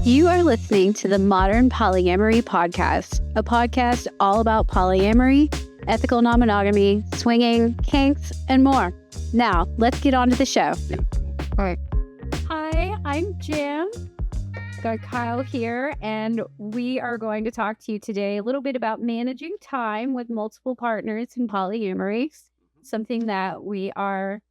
You are listening to the Modern Polyamory Podcast, a podcast all about polyamory, ethical non-monogamy, swinging, kinks, and more. Now, let's get on to the show. All right. Hi, I'm Jim. Got Kyle here, and we are going to talk to you today a little bit about managing time with multiple partners in polyamory, something that we are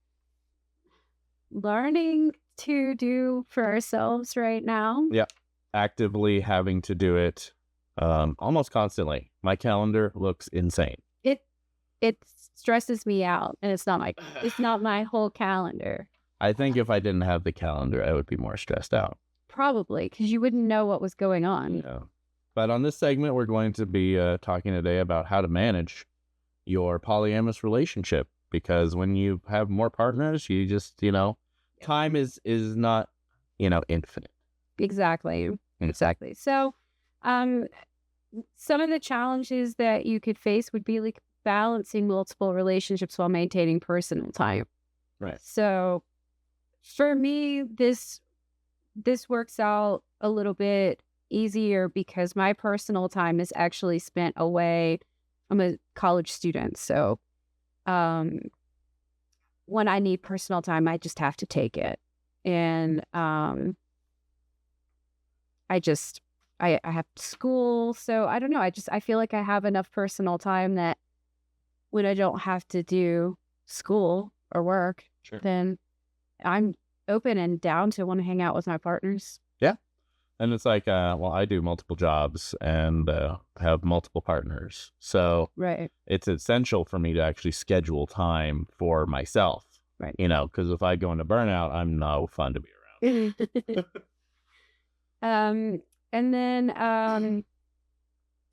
learning to do for ourselves right now. Yeah, actively having to do it almost constantly. My calendar looks insane. It stresses me out, and it's not my whole calendar. I think if I didn't have the calendar, I would be more stressed out. Probably, because you wouldn't know what was going on. Yeah. But on this segment, we're going to be talking today about how to manage your polyamorous relationship, because when you have more partners, you just, time is not, infinite. Exactly. So, some of the challenges that you could face would be like balancing multiple relationships while maintaining personal time. Right. So, for me, this works out a little bit easier because my personal time is actually spent away. I'm a college student, so when I need personal time, I just have to take it. And I have school, so I don't know. I feel like I have enough personal time that when I don't have to do school or work, Sure. then I'm open and down to want to hang out with my partners. Yeah. And it's like, I do multiple jobs and have multiple partners. So Right. it's essential for me to actually schedule time for myself. Right. Because if I go into burnout, I'm no fun to be around. And then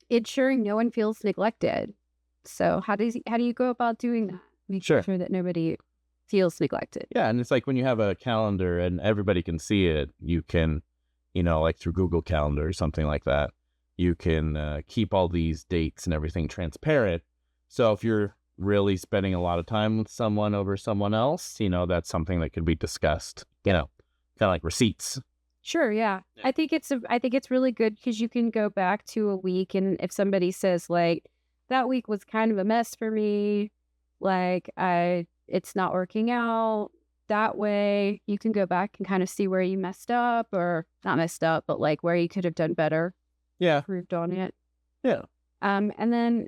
ensuring no one feels neglected. So how do you go about doing that? Make Sure. sure that nobody feels neglected. Yeah, and it's like when you have a calendar and everybody can see it, you can, like through Google Calendar or something like that, you can keep all these dates and everything transparent. So if you're really spending a lot of time with someone over someone else, that's something that could be discussed, kind of like receipts. Sure, yeah. I think it's really good because you can go back to a week, and if somebody says like that week was kind of a mess for me, like it's not working out that way, you can go back and kind of see where you messed up, or not messed up, but like where you could have done better. Yeah. Improved on it. Yeah. And then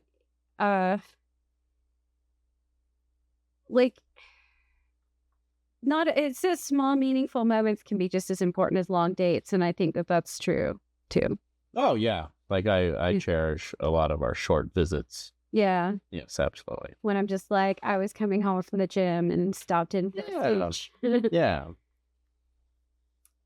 it says small meaningful moments can be just as important as long dates, and I think that that's true too. Oh yeah, like I cherish a lot of our short visits. Yeah. Yes, absolutely. When I'm just like, I was coming home from the gym and stopped in for the Yeah.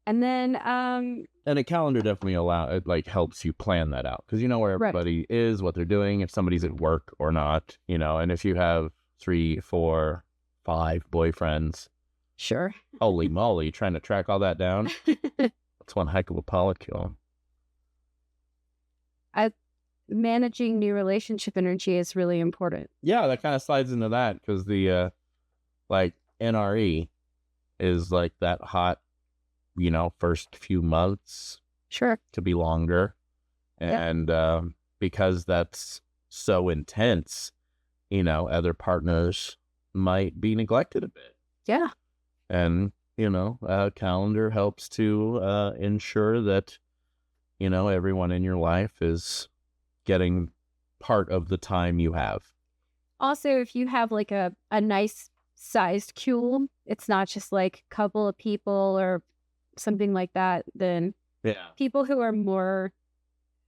And then and a calendar definitely helps you plan that out, because you know where everybody is, what they're doing, if somebody's at work or not, and if you have 3, 4, 5 boyfriends. Sure. Holy moly, trying to track all that down. That's one heck of a polycule. Managing new relationship energy is really important. Yeah, that kind of slides into that, because the NRE is like that hot, first few months. Sure. To be longer. And because that's so intense, other partners might be neglected a bit. Yeah. And, a calendar helps to ensure that, everyone in your life is getting part of the time you have. Also, if you have like a nice sized queue, it's not just like a couple of people or something like that, then people who are more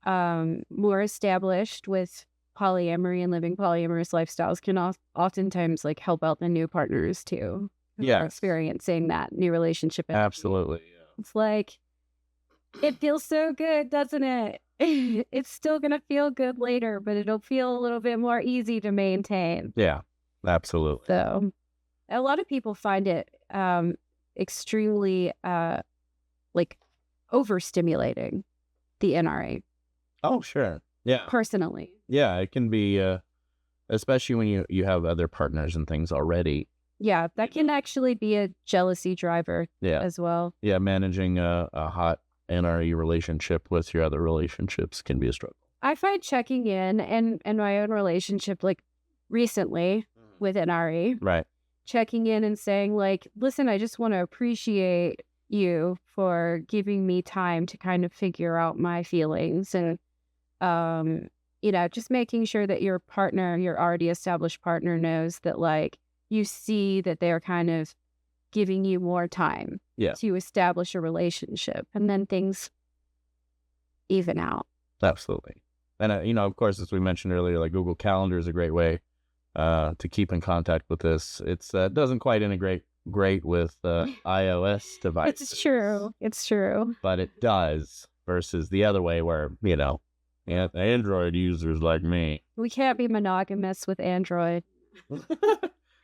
established with polyamory and living polyamorous lifestyles can oftentimes like help out the new partners too. Yeah. Experiencing that new relationship. Absolutely. Yeah. It's like, it feels so good, doesn't it? It's still going to feel good later, but it'll feel a little bit more easy to maintain. Yeah, absolutely. So a lot of people find it extremely overstimulating, the NRA. Oh, sure. Yeah. Personally. Yeah, it can be, especially when you have other partners and things already. Yeah, that can actually be a jealousy driver as well. Yeah, managing a hot NRE relationship with your other relationships can be a struggle. I find checking in my own relationship, like recently with NRE, Right. checking in and saying like, listen, I just want to appreciate you for giving me time to kind of figure out my feelings and, just making sure that your partner, your already established partner knows that like you see that they're kind of giving you more time to establish a relationship, and then things even out. Absolutely. And, of course, as we mentioned earlier, like Google Calendar is a great way to keep in contact with this. It doesn't quite integrate great with iOS devices. It's true. But it does, versus the other way where, Android users like me. We can't be monogamous with Android.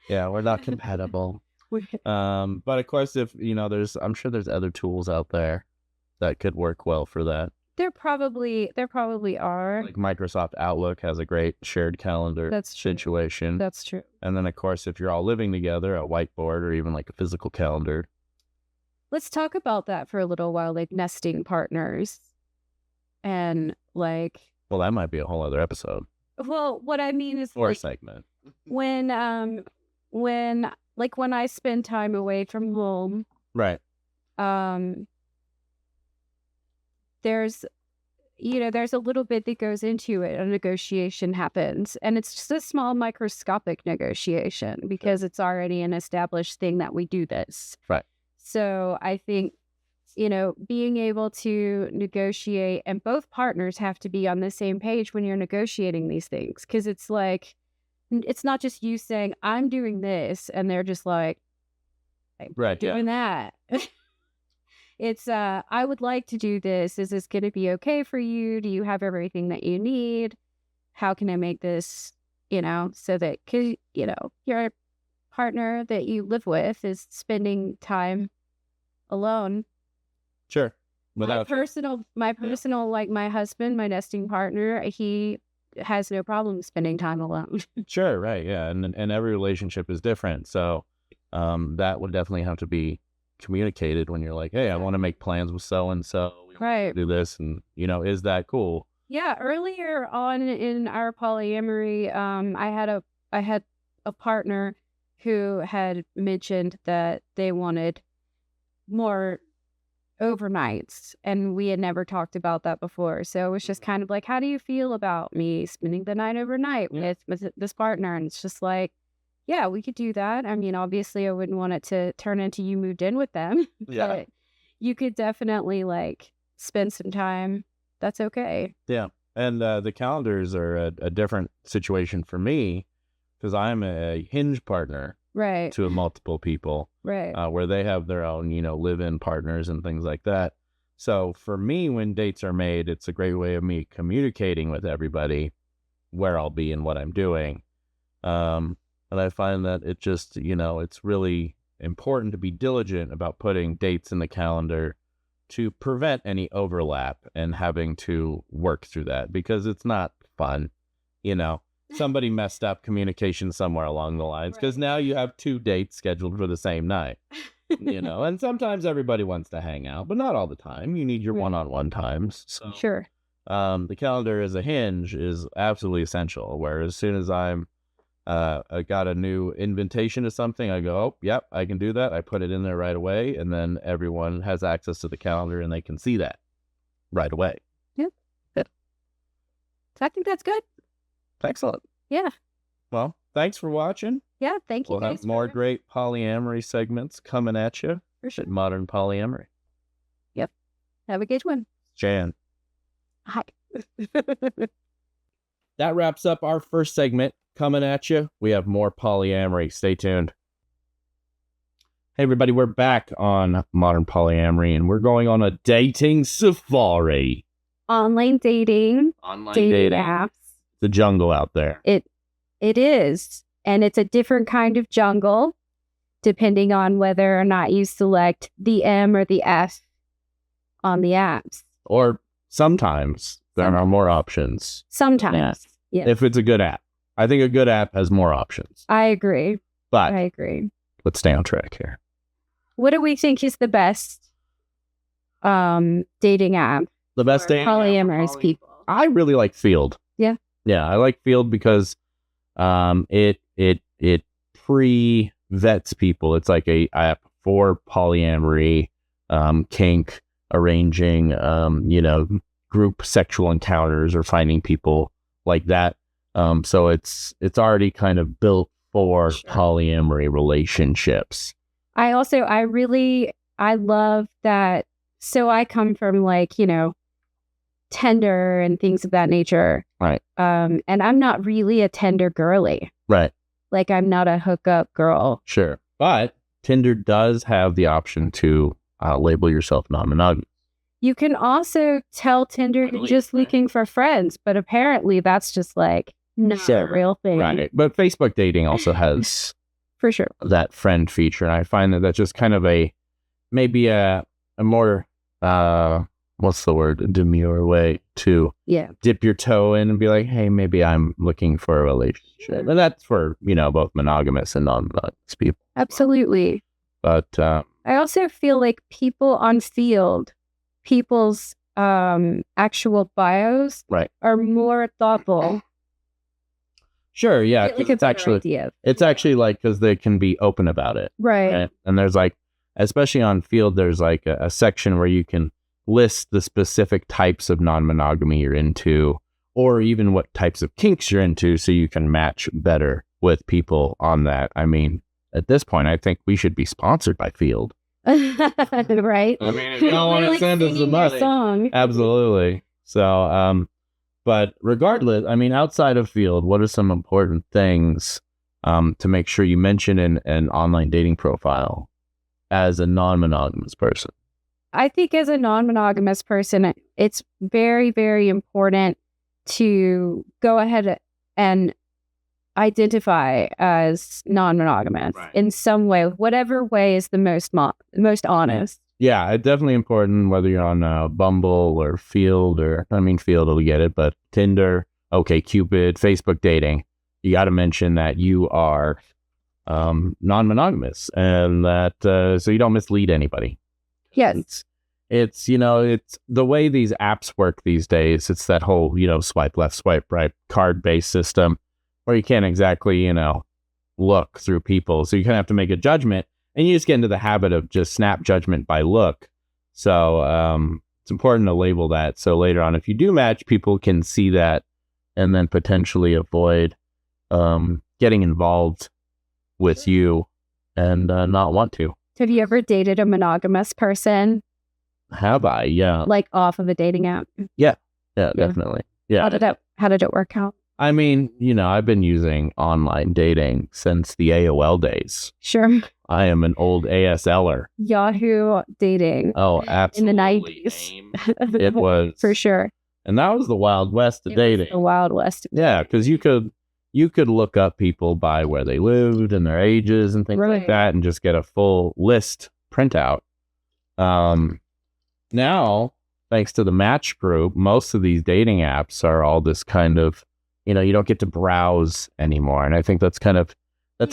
Yeah, we're not compatible. But of course, if, I'm sure there's other tools out there that could work well for that. There probably are. Like Microsoft Outlook has a great shared calendar situation. That's true. And then, of course, if you're all living together, a whiteboard or even like a physical calendar. Let's talk about that for a little while, like nesting partners. And like... Well, that might be a whole other episode. Well, what I mean is... Or like, a segment. When I spend time away from home... Right. There's a little bit that goes into it. A negotiation happens, and it's just a small microscopic negotiation because it's already an established thing that we do this. Right. So I think, being able to negotiate, and both partners have to be on the same page when you're negotiating these things, because it's like, it's not just you saying, I'm doing this, and they're just like, I'm doing that. It's, I would like to do this. Is this going to be okay for you? Do you have everything that you need? How can I make this, so that, because, your partner that you live with is spending time alone. Sure. My personal, like my husband, my nesting partner, he has no problem spending time alone. Sure. Right. Yeah. And every relationship is different. So that would definitely have to be communicated when you're like, hey, I want to make plans with so-and-so. Right. Do this. And, is that cool? Yeah. Earlier on in our polyamory, I had a partner who had mentioned that they wanted more overnights, and we had never talked about that before. So it was just kind of like, how do you feel about me spending the night overnight with this partner? And it's just like, yeah, we could do that. I mean, obviously I wouldn't want it to turn into you moved in with them. Yeah. But you could definitely like spend some time. That's okay. Yeah. And the calendars are a different situation for me because I'm a hinge partner. Right. To multiple people. Right. Where they have their own, live-in partners and things like that. So for me, when dates are made, it's a great way of me communicating with everybody where I'll be and what I'm doing. And I find that it just, it's really important to be diligent about putting dates in the calendar to prevent any overlap and having to work through that, because it's not fun, Somebody messed up communication somewhere along the lines, because now you have 2 dates scheduled for the same night, and sometimes everybody wants to hang out, but not all the time. You need your one-on-one times. So, sure. The calendar as a hinge is absolutely essential, where as soon as I got a new invitation to something, I go, oh, yep, I can do that. I put it in there right away, and then everyone has access to the calendar and they can see that right away. Yep. Good. So I think that's good. Excellent. Yeah. Well, thanks for watching. Yeah, thank you. We'll have more great polyamory segments coming at you at Modern Polyamory. Yep. Have a good one. Jan. Hi. That wraps up our first segment. Coming at you, we have more polyamory. Stay tuned. Hey, everybody, we're back on Modern Polyamory, and we're going on a dating safari. Online dating. Dating apps. The jungle out there. It is. And it's a different kind of jungle, depending on whether or not you select the M or the F on the apps. Or sometimes there are more options. Sometimes. Yeah. If it's a good app. I think a good app has more options. I agree. But let's stay on track here. What do we think is the best dating app The best for dating polyamorous people? I really like Field. Yeah. Yeah, I like Field because it pre-vets people. It's like a app for polyamory, kink, arranging, group sexual encounters or finding people like that. So it's already kind of built for polyamory relationships. I love that. So I come from Tinder and things of that nature. Right. And I'm not really a Tinder girly. Right. Like I'm not a hookup girl. Sure. But Tinder does have the option to label yourself non-monogamous. You can also tell Tinder you're just looking for friends, but apparently that's just not a real thing. Right. But Facebook dating also has for sure that friend feature. And I find that that's just kind of maybe a more, what's the word? Demure way to dip your toe in and be like, hey, maybe I'm looking for a relationship. And that's for, both monogamous and non-monogamous people. Absolutely. But I also feel like people on Field, people's actual bios are more thoughtful. Sure, yeah. It's actually like because they can be open about it. Right. And there's especially on Field, there's a section where you can list the specific types of non-monogamy you're into, or even what types of kinks you're into, so you can match better with people on that. I mean, at this point, I think we should be sponsored by Field. Right. I mean, if y'all want to send us the money, song. Absolutely. So, but regardless, I mean, outside of Field, what are some important things to make sure you mention in an online dating profile as a non-monogamous person? I think as a non-monogamous person, it's very, very important to go ahead and identify as non-monogamous in some way, whatever way is the most honest. Yeah, it's definitely important whether you're on Bumble or Field Field will get it, but Tinder, OkCupid, Facebook dating, you got to mention that you are non-monogamous and that so you don't mislead anybody. Yes. It's the way these apps work these days. It's that whole, swipe left, swipe right, card-based system where you can't exactly, look through people. So you kind of have to make a judgment, and you just get into the habit of just snap judgment by look. So it's important to label that. So later on, if you do match, people can see that and then potentially avoid getting involved with you and not want to. Have you ever dated a monogamous person? Have I? Yeah. Like off of a dating app? Yeah, definitely. Yeah. How did it work out? I mean, I've been using online dating since the AOL days. Sure. I am an old ASLer. Yahoo dating. Oh, absolutely. In the 90s. It was. For sure. And that was the Wild West of dating. The Wild West. Yeah, because you could look up people by where they lived and their ages and things like that and just get a full list printout. Now, thanks to the Match Group, most of these dating apps are all this kind of, you don't get to browse anymore. And I think that's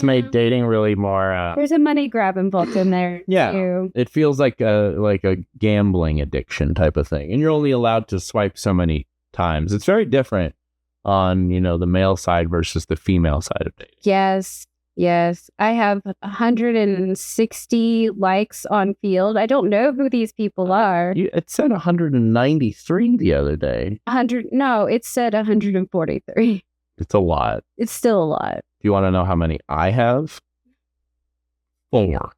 made dating really more... There's a money grab involved in there, yeah, too. It feels like a gambling addiction type of thing. And you're only allowed to swipe so many times. It's very different on, the male side versus the female side of dating. Yes. I have 160 likes on Field. I don't know who these people are. It said 193 the other day. No, it said 143. It's a lot. It's still a lot. Do you want to know how many I have? 4.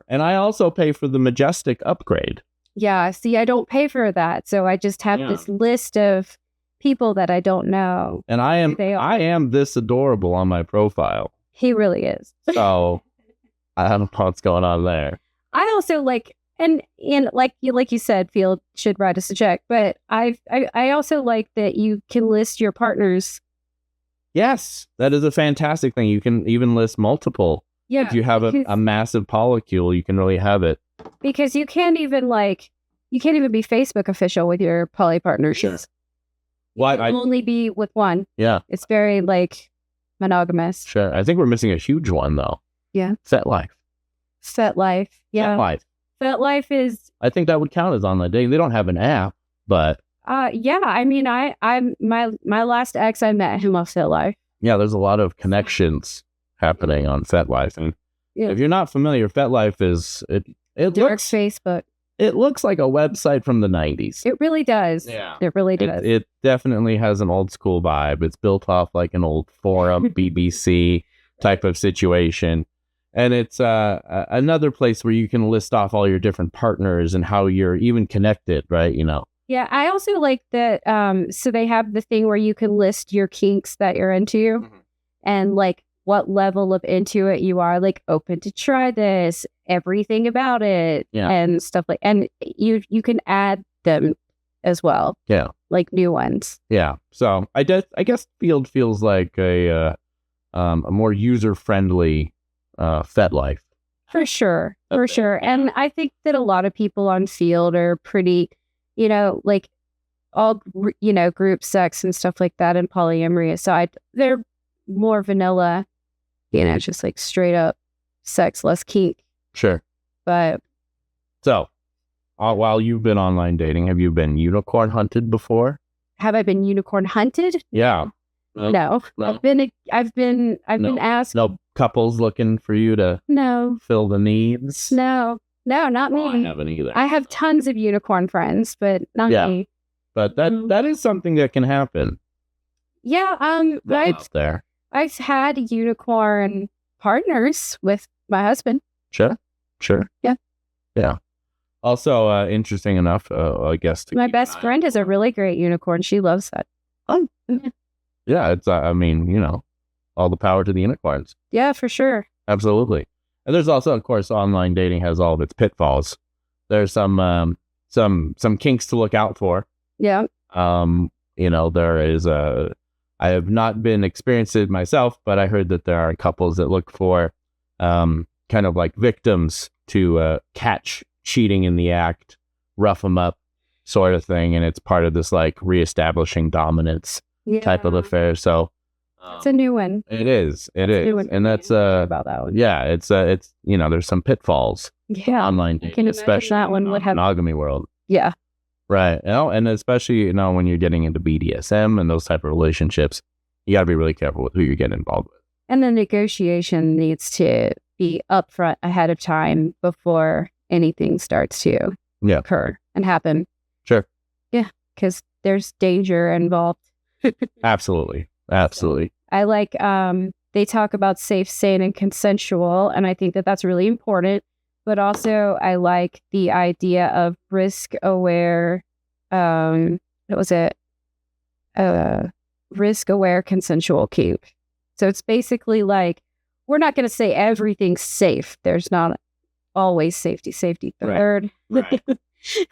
And I also pay for the Majestic upgrade. Yeah, see, I don't pay for that. So I just have this list of people that I don't know. And I am this adorable on my profile. He really is. So I don't know what's going on there. I also like, and like you said, Field should write us a check, but I also like that you can list your partners. Yes, that is a fantastic thing. You can even list multiple. Yeah. If you have a massive polycule, you can really have it. Because you can't even be Facebook official with your poly partners. Sure. What? Only be with one. Yeah. It's very monogamous. Sure. I think we're missing a huge one though. Yeah. FetLife. FetLife. Yeah. FetLife is. I think that would count as online dating. They don't have an app, but. Yeah. I mean, my last ex, I met him off FetLife. Yeah, there's a lot of connections happening on FetLife, and if you're not familiar, FetLife is it looks Facebook. It looks like a website from the 90s. It really does. Yeah, it really does. It definitely has an old school vibe. It's built off like an old forum, BBC type of situation, and it's another place where you can list off all your different partners and how you're even connected, right? You know. Yeah, I also like that. So they have the thing where you can list your kinks that you're into, and like what level of into it you are, like open to try this, everything about it, and stuff like. And you can add them as well. Yeah, like new ones. Yeah. So I guess Field feels like a more user friendly FetLife. For sure, for sure. And I think that a lot of people on Field are pretty. Like all, group sex and stuff like that and polyamory aside, they're more vanilla, just like straight up sex, less kink. Sure. But. So, while you've been online dating, have you been unicorn hunted before? Have I been unicorn hunted? Yeah. No. I've been asked. No couples looking for you to fill the needs? No, not me. I haven't either. I have tons of unicorn friends, but not me. But that is something that can happen. Yeah, I've had unicorn partners with my husband. Sure. Yeah. Also, interesting enough, I guess. My best friend is a really great unicorn. She loves that. Oh, yeah. It's all the power to the unicorns. Yeah, for sure. Absolutely. And there's also, of course, online dating has all of its pitfalls. There's some kinks to look out for. Yeah. There is I have not been experienced it myself, but I heard that there are couples that look for kind of like victims to catch cheating in the act, rough them up, sort of thing, and it's part of this like reestablishing dominance type of affair. So. It's a new one. It is, and that's about that one. Yeah, it's there's some pitfalls. Yeah, online dating, especially that one would have monogamy world. Yeah, right. And especially when you're getting into BDSM and those type of relationships, you got to be really careful with who you're getting involved with. And the negotiation needs to be upfront ahead of time before anything starts to occur and happen. Sure. Yeah, because there's danger involved. Absolutely. I like, they talk about safe, sane, and consensual, and I think that that's really important. But also, I like the idea of risk-aware, risk-aware consensual kink. So it's basically like, we're not going to say everything's safe. There's not always safety. Third. Right.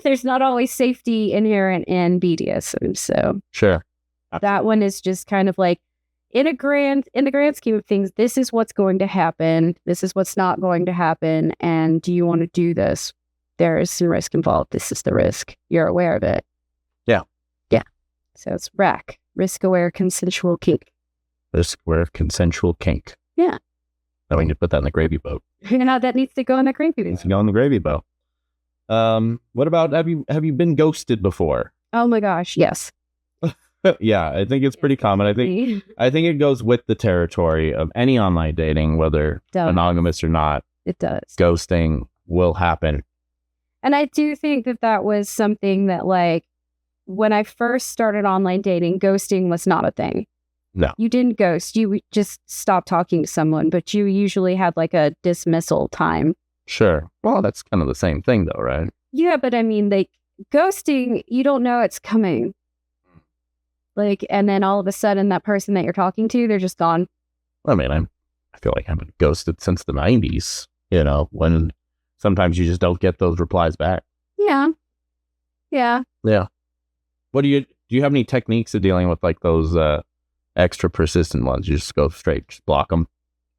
There's not always safety inherent in BDSM. So sure. Absolutely. That one is just kind of like, in the grand scheme of things, this is what's going to happen. This is what's not going to happen. And do you want to do this? There is some risk involved. This is the risk. You're aware of it. Yeah. So it's RAC, risk-aware consensual kink. Risk-aware consensual kink. Yeah. Now we need to put that in the gravy boat. That needs to go in the gravy boat. Needs to go in the gravy boat. What about, have you been ghosted before? Oh my gosh, yes. Yeah, I think it's pretty common. I think it goes with the territory of any online dating, whether monogamous or not. It does. Ghosting will happen. And I do think that was something that, like, when I first started online dating, ghosting was not a thing. No. You didn't ghost. You just stopped talking to someone, but you usually had like a dismissal time. Sure. Well, that's kind of the same thing though, right? Yeah, but I mean, like, ghosting, you don't know it's coming. Like, and then all of a sudden that person that you're talking to, they're just gone. I mean, I feel like I've been ghosted since the 90s, when sometimes you just don't get those replies back. Yeah. What do you have any techniques of dealing with like those extra persistent ones? You just go straight, just block them.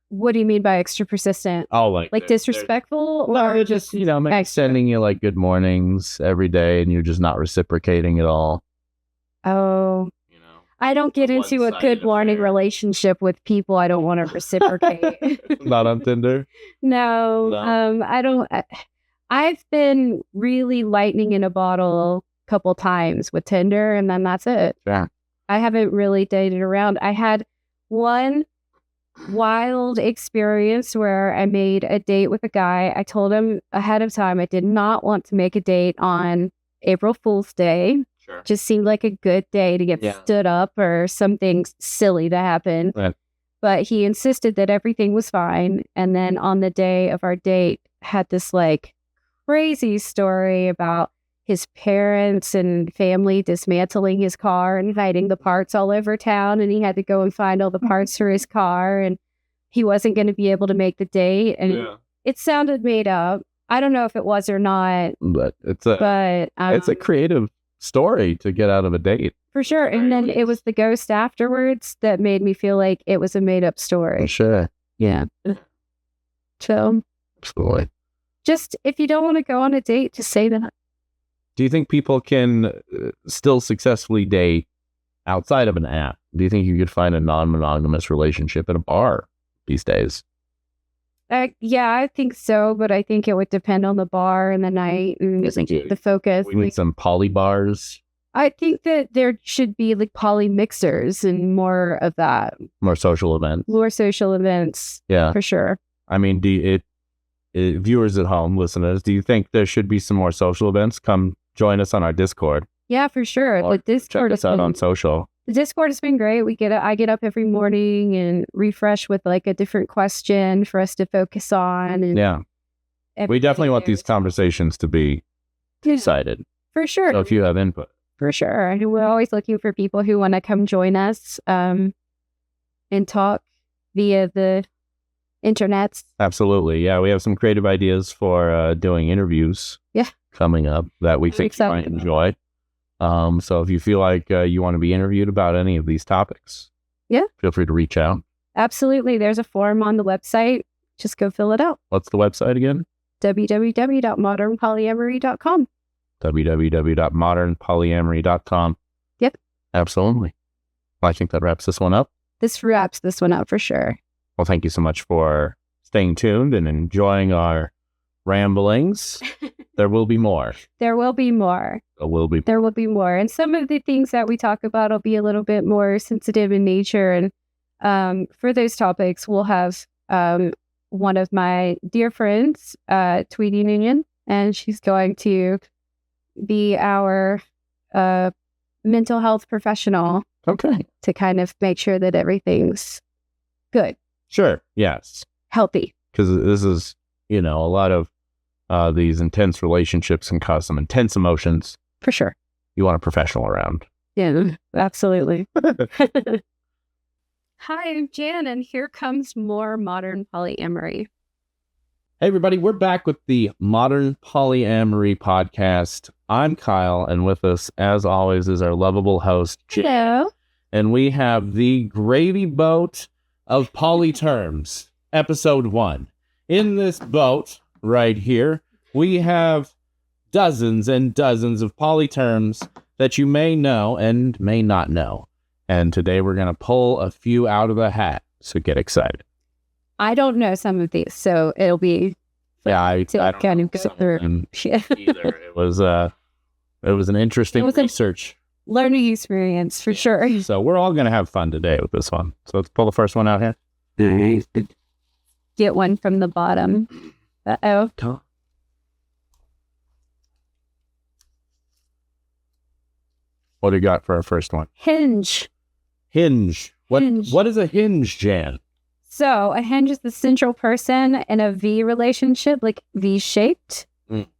What do you mean by extra persistent? Oh, like disrespectful? Or just, maybe sending you like good mornings every day and you're just not reciprocating at all. Oh, I don't get into a good morning relationship with people I don't want to reciprocate. Not on Tinder? No. I don't. I've been really lightning in a bottle a couple times with Tinder, and then that's it. Yeah. I haven't really dated around. I had one wild experience where I made a date with a guy. I told him ahead of time I did not want to make a date on April Fool's Day. Sure. Just seemed like a good day to get stood up or something silly to happen. Right. But he insisted that everything was fine. And then on the day of our date, had this like crazy story about his parents and family dismantling his car and hiding the parts all over town. And he had to go and find all the parts for his car. And he wasn't going to be able to make the date. And it sounded made up. I don't know if it was or not. But it's a creative story to get out of a date. For sure. And then it was the ghost afterwards that made me feel like it was a made up story. For sure. Yeah. So Absolutely. just if you don't want to go on a date, just say that. Do you think people can still successfully date outside of an app? Do you think you could find a non-monogamous relationship at a bar these days? Yeah, I think so, but I think it would depend on the bar and the night and the focus. We need some poly bars. I think that there should be like poly mixers and more of that. More social events. More social events. Yeah. For sure. I mean, viewers at home, listeners, do you think there should be some more social events? Come join us on our Discord. Yeah, for sure. Or The Discord check us out on social. The Discord has been great. I get up every morning and refresh with like a different question for us to focus on. And yeah. We definitely want these conversations to be excited. For sure. So if you have input. For sure. And we're always looking for people who want to come join us and talk via the internets. Absolutely. Yeah, we have some creative ideas for doing interviews coming up that we think you might enjoy. So if you feel like you want to be interviewed about any of these topics, feel free to reach out. Absolutely. There's a form on the website. Just go fill it out. What's the website again? www.modernpolyamory.com. www.modernpolyamory.com. Yep. Absolutely. Well, I think that wraps this one up. This wraps this one up for sure. Well, thank you so much for staying tuned and enjoying our ramblings. There will be more. There will be more. There will be more. And some of the things that we talk about will be a little bit more sensitive in nature. And for those topics, we'll have one of my dear friends, Tweety Noonan, and she's going to be our mental health professional. Okay. To kind of make sure that everything's good. Sure. Yes. Healthy. Because this is, a lot of these intense relationships can cause some intense emotions. For sure. You want a professional around. Yeah, absolutely. Hi, I'm Jan, and here comes more Modern Polyamory. Hey, everybody. We're back with the Modern Polyamory Podcast. I'm Kyle, and with us, as always, is our lovable host, Jan. Hello. And we have the gravy boat of poly terms, episode 1. In this boat right here, we have dozens and dozens of poly terms that you may know and may not know. And today we're going to pull a few out of the hat. So get excited. I don't know some of these, so it'll be I don't kind of go through. Either. It was an interesting research. Learning experience for sure. So we're all going to have fun today with this one. So let's pull the first one out here. Get one from the bottom. Uh-oh. What do you got for our first one? Hinge. What is a hinge, Jan? So a hinge is the central person in a V relationship, like V-shaped. Mm-hmm.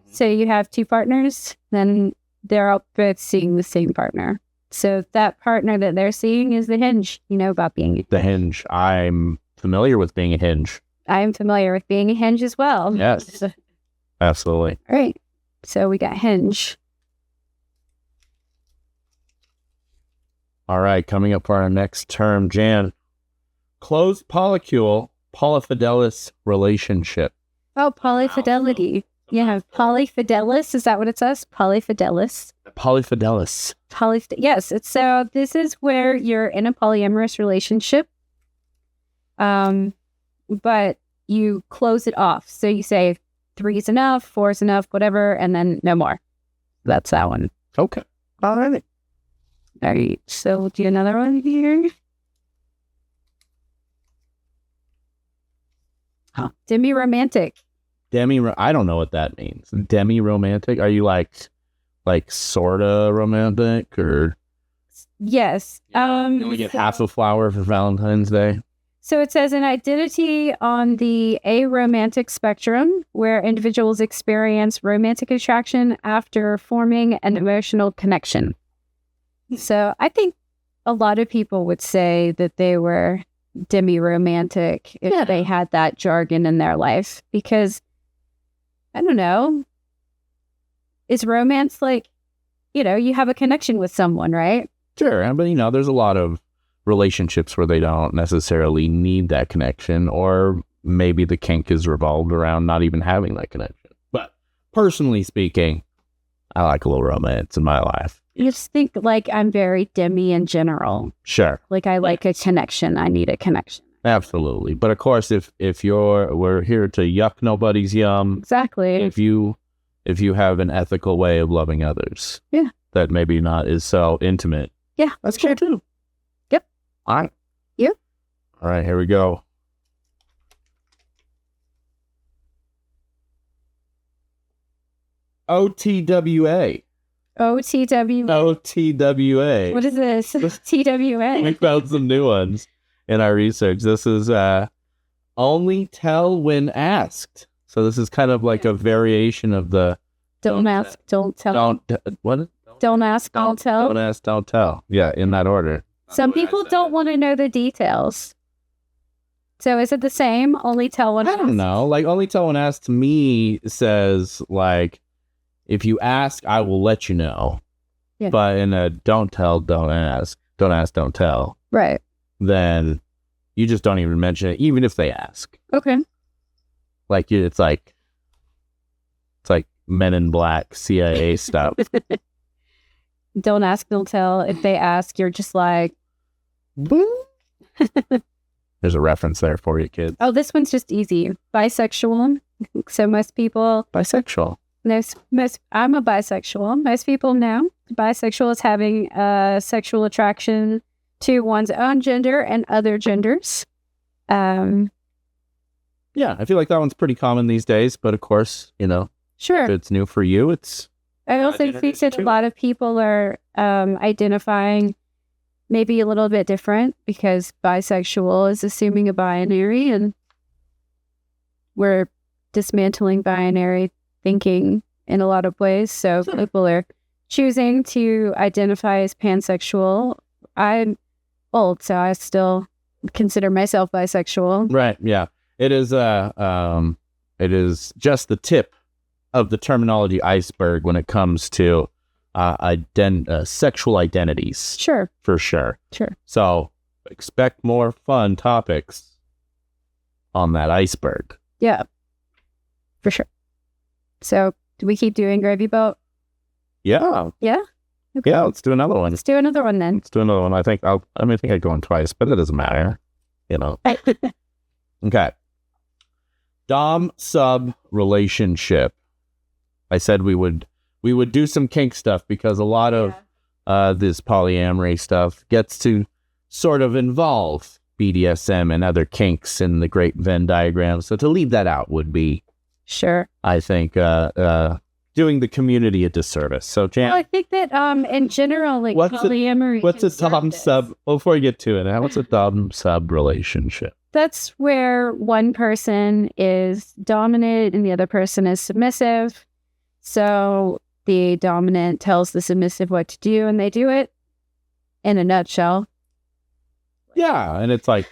So you have two partners, then they're all both seeing the same partner. So that partner that they're seeing is the hinge. You know about being the hinge. I'm familiar with being a hinge. I am familiar with being a hinge as well. Yes, absolutely. All right. So we got hinge. All right. Coming up for our next term, Jan. Closed polycule, polyfidelous relationship. Oh, polyfidelity. Yeah, polyfidelous. Is that what it says? Polyfidelous. Polyfidelous. Yes. So this is where you're in a polyamorous relationship, but you close it off. So you say, 3's enough, 4's enough, whatever, and then no more. That's that one. Okay. All right. All right. So we'll do another one here. Demi-romantic. I don't know what that means. Demi-romantic? Are you like sorta romantic, or Yes. we get half a flower for Valentine's Day? So it says an identity on the aromantic spectrum where individuals experience romantic attraction after forming an emotional connection. So I think a lot of people would say that they were demi-romantic if they had that jargon in their life, because I don't know, is romance like, you have a connection with someone, right? Sure, but there's a lot of relationships where they don't necessarily need that connection, or maybe the kink is revolved around not even having that connection. But personally speaking, I like a little romance in my life. You just think like I'm very demi in general. Sure. Like I like a connection. I need a connection. Absolutely. But of course, if we're here to yuck nobody's yum. Exactly. If you have an ethical way of loving others. Yeah. That maybe not is so intimate. Yeah. That's cool too. Yep. All right. Yep. All right, here we go. OTWA. OTWA. What is this? TWA. We found some new ones in our research. This is only tell when asked. So this is kind of like a variation of the don't ask, don't tell. What? Don't ask, don't tell. Don't ask, don't tell. Yeah, in that order. Some people don't want to know the details. So is it the same? Only tell when asked? I don't know. Like, only tell when asked to me says, like, if you ask, I will let you know. Yeah. But in a don't tell, don't ask, don't tell. Right. Then you just don't even mention it, even if they ask. Okay. Like, it's like Men in Black, CIA stuff. Don't ask, don't tell. If they ask, you're just like, boom. There's a reference there for you, kids. Oh, this one's just easy. Bisexual. So most people... Bisexual. I'm a bisexual. Most people know bisexual is having sexual attraction to one's own gender and other genders. Yeah, I feel like that one's pretty common these days, but of course, sure, if it's new for you, it's... I also think that a lot of people are identifying maybe a little bit different, because bisexual is assuming a binary, and we're dismantling binary thinking in a lot of ways. So people are choosing to identify as pansexual. I'm old, so I still consider myself bisexual. Right. Yeah. It is just the tip of the terminology iceberg when it comes to sexual identities. Sure. For sure. Sure. So expect more fun topics on that iceberg. Yeah. For sure. So do we keep doing Gravy Boat? Yeah. Yeah? Okay. Yeah, let's do another one. Let's do another one then. Let's do another one. I think I'd go on twice, but it doesn't matter. Okay. Dom-sub relationship. I said we would do some kink stuff, because a lot of this polyamory stuff gets to sort of involve BDSM and other kinks in the great Venn diagram. So to leave that out would be, sure, I think, doing the community a disservice. So, Jan, well, I think that in general, like polyamory. What's a dom-sub? Before you get to it, what's a dom-sub relationship? That's where one person is dominant and the other person is submissive. So the dominant tells the submissive what to do, and they do it in a nutshell. Yeah, and it's like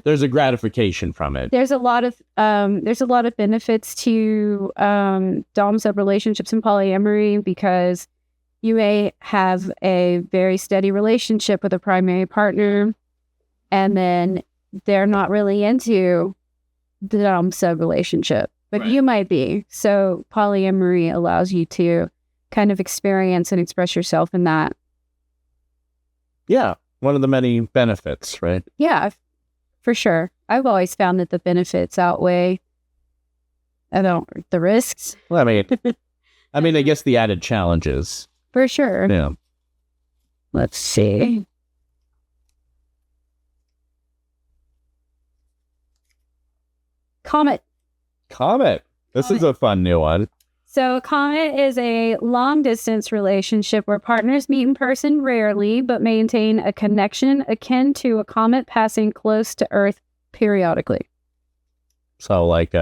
there's a gratification from it. There's a lot of benefits to dom-sub relationships in polyamory, because you may have a very steady relationship with a primary partner, and then they're not really into the dom-sub relationship, but right. You might be. So polyamory allows you to kind of experience and express yourself in that. Yeah. One of the many benefits, right? Yeah, for sure. I've always found that the benefits outweigh The risks. Well, I mean, I guess the added challenges. For sure. Yeah. Let's see. Comet. This is a fun new one. So a comet is a long-distance relationship where partners meet in person rarely, but maintain a connection akin to a comet passing close to Earth periodically. So like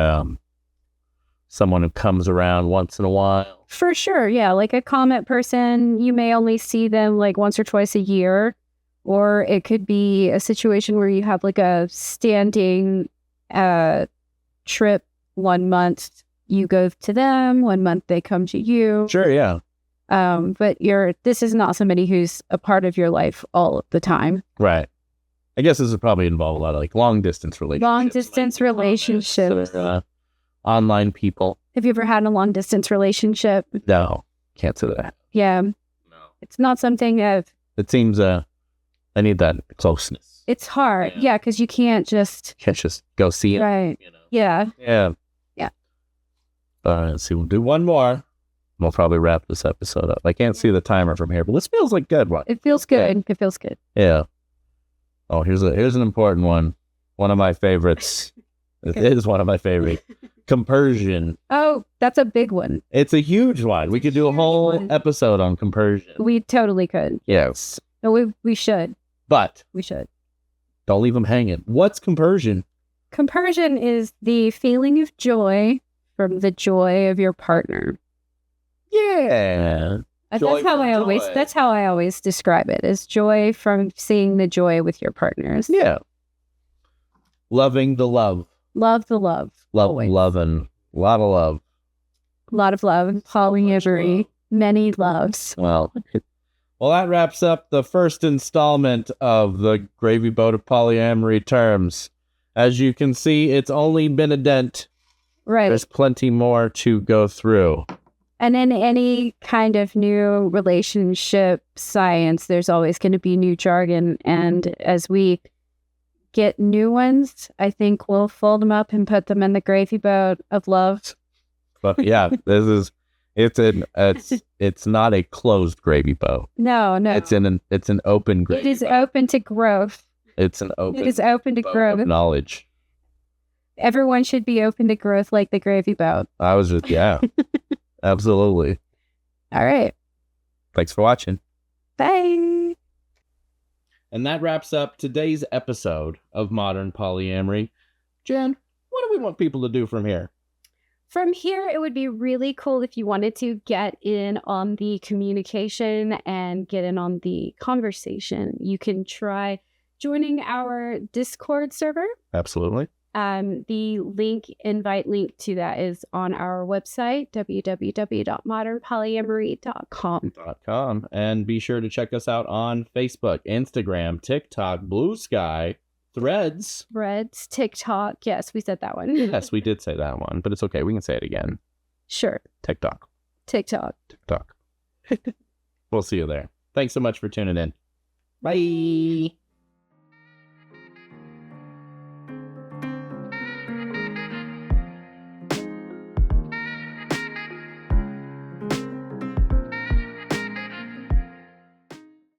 someone who comes around once in a while. For sure, yeah. Like a comet person, you may only see them like once or twice a year, or it could be a situation where you have like a standing trip 1 month. You go to them, 1 month they come to you. Sure, yeah. But this is not somebody who's a part of your life all of the time. Right. I guess this would probably involve a lot of like long distance relationships. Online people. Have you ever had a long distance relationship? No, can't say that. Yeah. No. It's not something of... It seems I need that closeness. It's hard. Yeah, because you can't just go see it. Right. Yeah. Let's see, we'll do one more. We'll probably wrap this episode up. I can't see the timer from here, but this feels like a good one. It feels good. Yeah. It feels good. Yeah. Oh, here's an important one. One of my favorites. It is one of my favorites. Compersion. Oh, that's a big one. It's a huge one. We could do a whole episode on compersion. We totally could. Yes. No, we should. But we should. Don't leave them hanging. What's compersion? Compersion is the feeling of joy from the joy of your partner. Yeah. That's how I always describe it, is joy from seeing the joy with your partners. Yeah. Loving the love. Love the love. Loving. A lot of love. A lot of love. Polyamory. Many loves. Well, that wraps up the first installment of the Gravy Boat of Polyamory terms. As you can see, it's only been a dent. Right. There's plenty more to go through. And in any kind of new relationship science, there's always going to be new jargon. And as we get new ones, I think we'll fold them up and put them in the gravy boat of love. But yeah, it's not a closed gravy boat. No. It's an open gravy boat. It is open to growth. It is open to growth. Of knowledge. Everyone should be open to growth like the gravy boat. Absolutely. All right. Thanks for watching. Bye. And that wraps up today's episode of Modern Polyamory. Jen, what do we want people to do from here? From here, it would be really cool if you wanted to get in on the communication and get in on the conversation. You can try joining our Discord server. Absolutely. The invite link to that is on our website, www.modernpolyamory.com. And be sure to check us out on Facebook, Instagram, TikTok, Blue Sky, Threads, TikTok. Yes, we said that one. Yes, we did say that one, but it's okay. We can say it again. Sure. TikTok. We'll see you there. Thanks so much for tuning in. Bye.